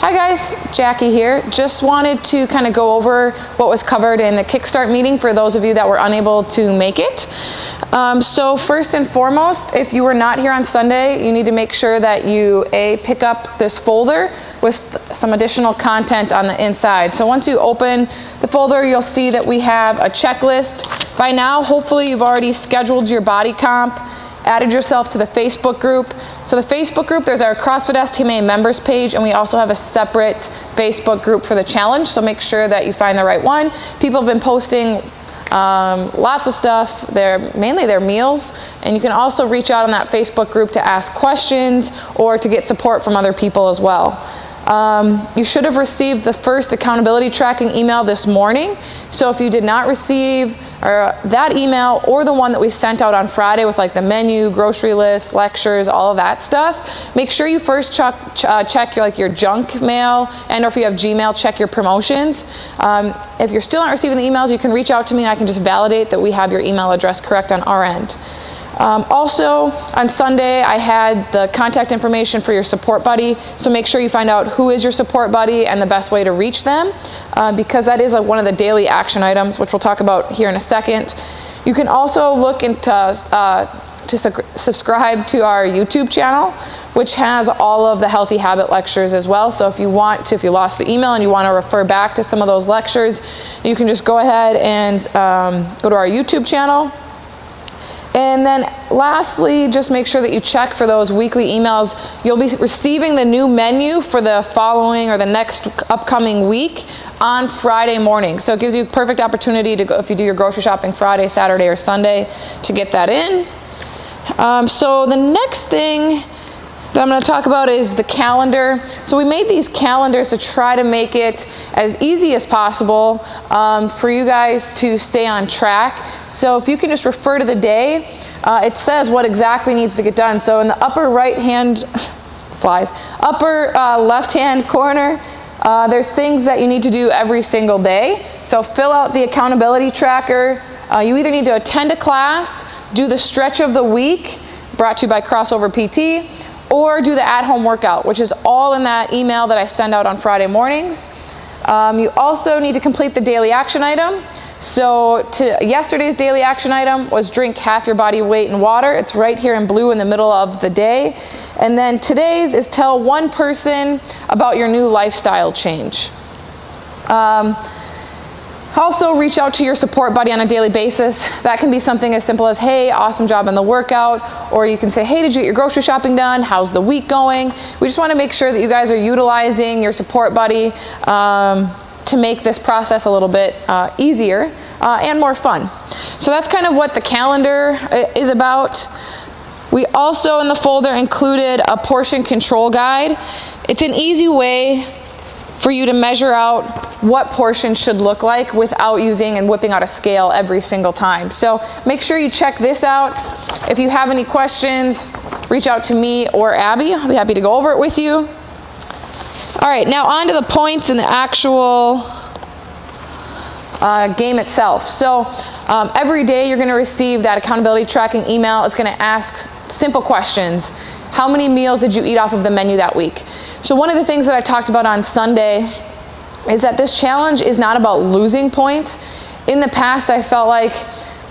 Hi guys, Jackie here. Just wanted to kind of go over what was covered in the Kickstart meeting for those of you that were unable to make it. So first and foremost, if you were not here on Sunday, you need to make sure that you pick up this folder with some additional content on the inside. So once you open the folder, you'll see that we have a checklist. By now, hopefully you've already scheduled your body comp, added yourself to the Facebook group. So the Facebook group, there's our CrossFit STMA members page, and we also have a separate Facebook group for the challenge, so make sure that you find the right one. People have been posting lots of stuff. Mainly their meals, and you can also reach out on that Facebook group to ask questions or to get support from other people as well. You should have received the first accountability tracking email this morning. So if you did not receive that email or the one that we sent out on Friday with like the menu, grocery list, lectures, all of that stuff, make sure you first check your junk mail, and or if you have Gmail, check your promotions. If you're still not receiving the emails, you can reach out to me and I can just validate that we have your email address correct on our end. Also, on Sunday, I had the contact information for your support buddy, so make sure you find out who is your support buddy and the best way to reach them, because that is one of the daily action items, which we'll talk about here in a second. You can also look into subscribe to our YouTube channel, which has all of the healthy habit lectures as well. So if you lost the email and you want to refer back to some of those lectures, you can just go ahead and go to our YouTube channel. And then lastly, just make sure that you check for those weekly emails. You'll be receiving the new menu for the following or the next upcoming week on Friday morning. So it gives you a perfect opportunity to go, if you do your grocery shopping Friday, Saturday, or Sunday, to get that in. So the next thing that I'm going to talk about is the calendar. So we made these calendars to try to make it as easy as possible for you guys to stay on track. So if you can just refer to the day, it says what exactly needs to get done. So in the upper left-hand corner, there's things that you need to do every single day. So fill out the accountability tracker. You either need to attend a class, do the stretch of the week, brought to you by Crossover PT, or do the at-home workout, which is all in that email that I send out on Friday mornings. You also need to complete the daily action item. So yesterday's daily action item was drink half your body weight in water. It's right here in blue in the middle of the day. And then today's is tell one person about your new lifestyle change. Also, reach out to your support buddy on a daily basis. That can be something as simple as, hey, awesome job on the workout. Or you can say, hey, did you get your grocery shopping done? How's the week going? We just want to make sure that you guys are utilizing your support buddy to make this process a little bit easier and more fun. So that's kind of what the calendar is about. We also in the folder included a portion control guide. It's an easy way for you to measure out what portion should look like without using and whipping out a scale every single time. So make sure you check this out. If you have any questions, reach out to me or Abby. I'll be happy to go over it with you. All right, now on to the points in the actual game itself. So every day you're going to receive that accountability tracking email. It's going to ask simple questions. How many meals did you eat off of the menu that week? So one of the things that I talked about on Sunday is that this challenge is not about losing points. In the past, I felt like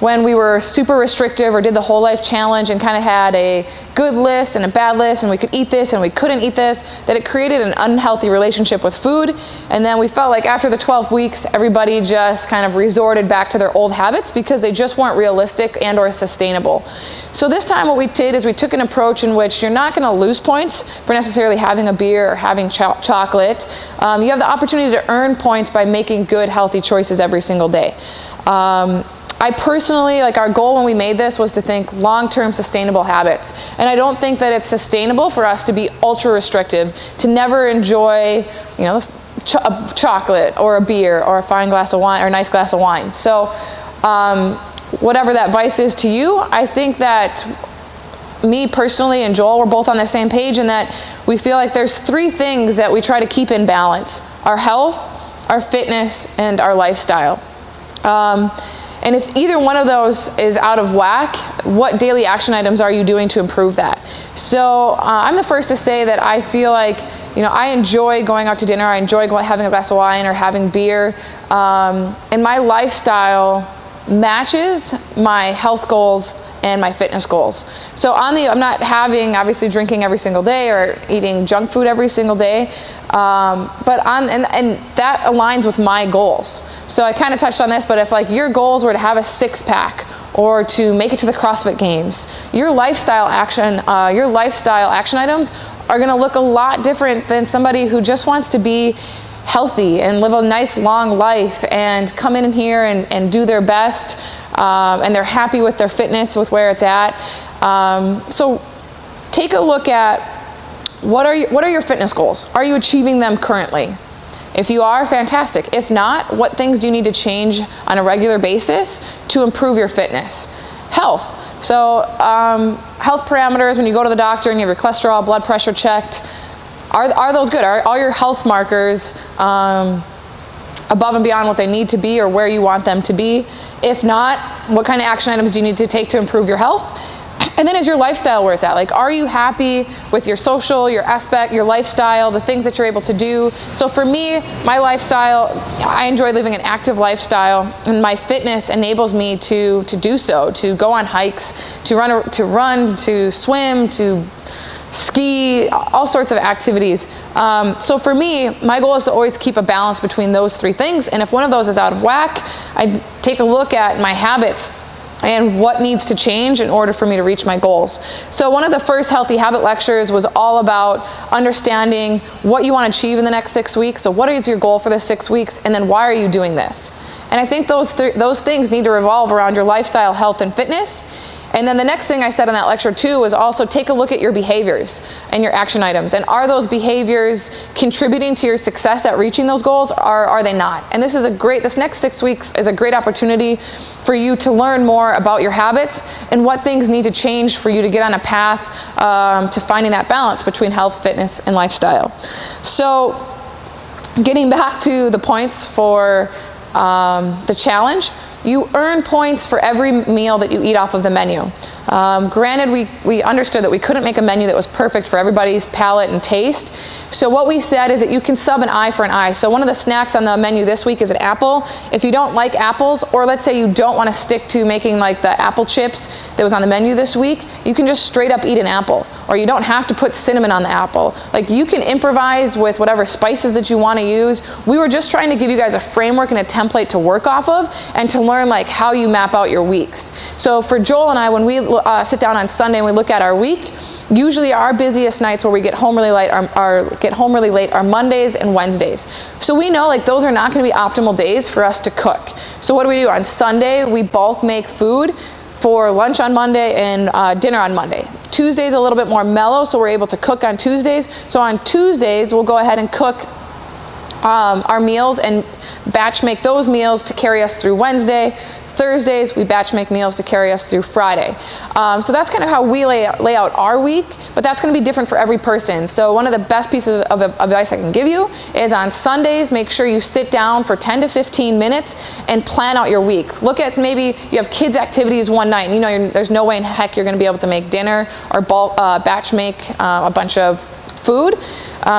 when we were super restrictive or did the whole life challenge and kind of had a good list and a bad list and we could eat this and we couldn't eat this, that it created an unhealthy relationship with food. And then we felt like after the 12 weeks, everybody just kind of resorted back to their old habits because they just weren't realistic and or sustainable. So this time what we did is we took an approach in which you're not going to lose points for necessarily having a beer or having chocolate. You have the opportunity to earn points by making good, healthy choices every single day. I personally, our goal when we made this was to think long-term sustainable habits. And I don't think that it's sustainable for us to be ultra restrictive, to never enjoy, a chocolate or a beer or a fine glass of wine or a nice glass of wine. So whatever that vice is to you, I think that me personally and Joel, we're both on the same page in that we feel like there's three things that we try to keep in balance: our health, our fitness, and our lifestyle. And if either one of those is out of whack, what daily action items are you doing to improve that? So I'm the first to say that I feel like, I enjoy going out to dinner. I enjoy having a glass of wine or having beer. And my lifestyle matches my health goals and my fitness goals. So I'm not obviously drinking every single day or eating junk food every single day, but and that aligns with my goals. So I kind of touched on this, but if like your goals were to have a 6-pack or to make it to the CrossFit Games, your lifestyle action items are going to look a lot different than somebody who just wants to be healthy and live a nice long life and come in here and do their best, and they're happy with their fitness, with where it's at. So take a look at what are your fitness goals? Are you achieving them currently? If you are, fantastic. If not, what things do you need to change on a regular basis to improve your fitness? Health. So health parameters, when you go to the doctor and you have your cholesterol, blood pressure checked, are those good? Are all your health markers above and beyond what they need to be or where you want them to be? If not, what kind of action items do you need to take to improve your health? And then is your lifestyle where it's at? Like, are you happy with your social, your aspect, your lifestyle, the things that you're able to do? So for me, my lifestyle, I enjoy living an active lifestyle, and my fitness enables me to do so, to go on hikes, to run, to swim, to ski, all sorts of activities. So for me, my goal is to always keep a balance between those 3 things. And if one of those is out of whack, I take a look at my habits and what needs to change in order for me to reach my goals. So one of the first Healthy Habit lectures was all about understanding what you want to achieve in the next 6 weeks. So what is your goal for the 6 weeks? And then why are you doing this? And I think those things need to revolve around your lifestyle, health, and fitness. And then the next thing I said in that lecture too was also take a look at your behaviors and your action items. And are those behaviors contributing to your success at reaching those goals, or are they not? And this next 6 weeks is a great opportunity for you to learn more about your habits and what things need to change for you to get on a path to finding that balance between health, fitness, and lifestyle. So getting back to the points for the challenge, you earn points for every meal that you eat off of the menu. Granted, we understood that we couldn't make a menu that was perfect for everybody's palate and taste. So what we said is that you can sub an eye for an eye. So one of the snacks on the menu this week is an apple. If you don't like apples, or let's say you don't want to stick to making like the apple chips that was on the menu this week, you can just straight up eat an apple. Or you don't have to put cinnamon on the apple. Like, you can improvise with whatever spices that you want to use. We were just trying to give you guys a framework and a template to work off of and to learn like how you map out your weeks. So for Joel and I, when we sit down on Sunday and we look at our week, usually our busiest nights where we get home really late are Mondays and Wednesdays. So we know like those are not going to be optimal days for us to cook. So what do? On Sunday, we bulk make food for lunch on Monday and dinner on Monday. Tuesday's a little bit more mellow, so we're able to cook on Tuesdays. So on Tuesdays, we'll go ahead and cook our meals and batch make those meals to carry us through Wednesday. Thursdays, we batch make meals to carry us through Friday. So that's kind of how we lay out our week, but that's going to be different for every person. So one of the best pieces of advice I can give you is on Sundays, make sure you sit down for 10 to 15 minutes and plan out your week. Look at, maybe you have kids' activities one night, and there's no way in heck you're going to be able to make dinner or batch make a bunch of food.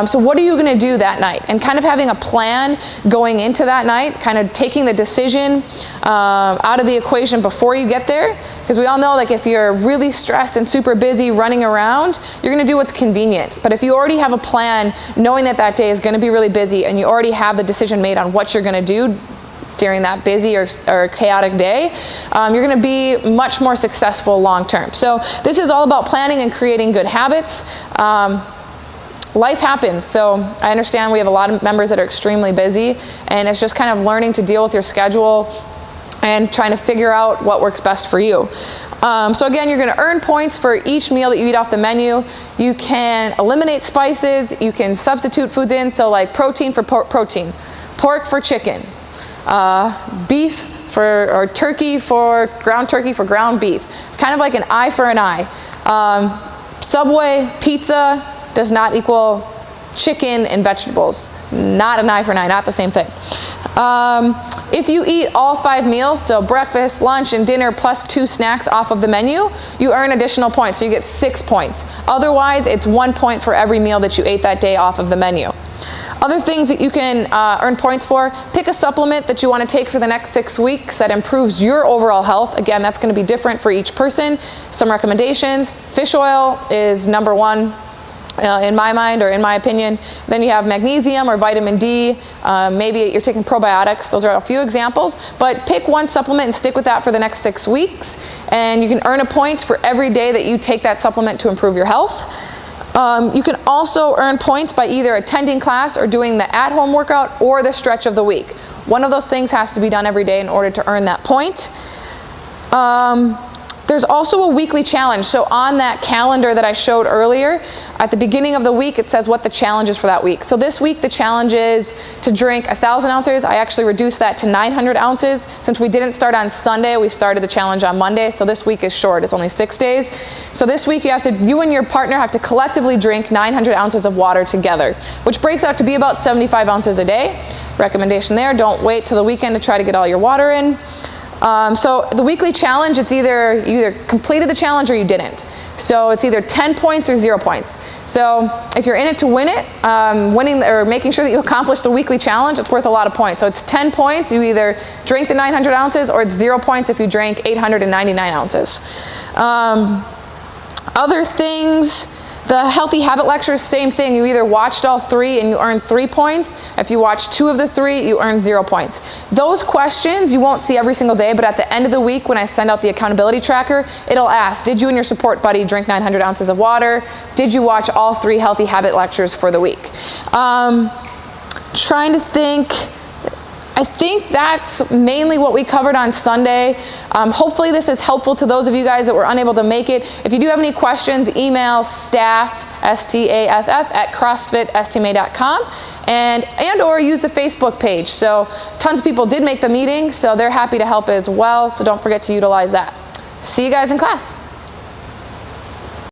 So what are you going to do that night? And kind of having a plan going into that night, kind of taking the decision out of the equation before you get there. Because we all know, like, if you're really stressed and super busy running around, you're going to do what's convenient. But if you already have a plan, knowing that day is going to be really busy, and you already have the decision made on what you're going to do during that busy or chaotic day, you're going to be much more successful long term. So this is all about planning and creating good habits. Life happens, so I understand we have a lot of members that are extremely busy, and it's just kind of learning to deal with your schedule and trying to figure out what works best for you. So again, you're going to earn points for each meal that you eat off the menu. You can eliminate spices, you can substitute foods in, so like protein for protein, pork for chicken, beef or turkey for ground beef, kind of like an eye for an eye. Subway pizza does not equal chicken and vegetables. Not an eye for an eye, not the same thing. If you eat all 5 meals, so breakfast, lunch, and dinner plus 2 snacks off of the menu, you earn additional points, so you get 6 points. Otherwise, it's 1 point for every meal that you ate that day off of the menu. Other things that you can earn points for, pick a supplement that you want to take for the next 6 weeks that improves your overall health. Again, that's going to be different for each person. Some recommendations: fish oil is number 1. In my mind, or in my opinion. Then you have magnesium or vitamin D. Maybe you're taking probiotics. Those are a few examples. But pick one supplement and stick with that for the next 6 weeks. And you can earn a point for every day that you take that supplement to improve your health. You can also earn points by either attending class or doing the at-home workout or the stretch of the week. One of those things has to be done every day in order to earn that point. There's also a weekly challenge. So on that calendar that I showed earlier, at the beginning of the week, it says what the challenge is for that week. So this week, the challenge is to drink 1,000 ounces. I actually reduced that to 900 ounces. Since we didn't start on Sunday, we started the challenge on Monday. So this week is short. It's only 6 days. So this week, you and your partner have to collectively drink 900 ounces of water together, which breaks out to be about 75 ounces a day. Recommendation there: don't wait till the weekend to try to get all your water in. So the weekly challenge, it's you either completed the challenge or you didn't. So it's either 10 points or 0 points. So if you're in it to win it, winning or making sure that you accomplish the weekly challenge, it's worth a lot of points. So it's 10 points, you either drink the 900 ounces, or it's 0 points if you drank 899 ounces. Other things, the healthy habit lectures, same thing. You either watched all 3 and you earn 3 points. If you watch 2 of the 3, you earn 0 points. Those questions you won't see every single day, but at the end of the week when I send out the accountability tracker, it'll ask, did you and your support buddy drink 900 ounces of water? Did you watch all 3 healthy habit lectures for the week? Trying to think. I think that's mainly what we covered on Sunday. Hopefully this is helpful to those of you guys that were unable to make it. If you do have any questions, email staff, staff, at crossfitstma.com and or use the Facebook page. So tons of people did make the meeting, so they're happy to help as well. So don't forget to utilize that. See you guys in class.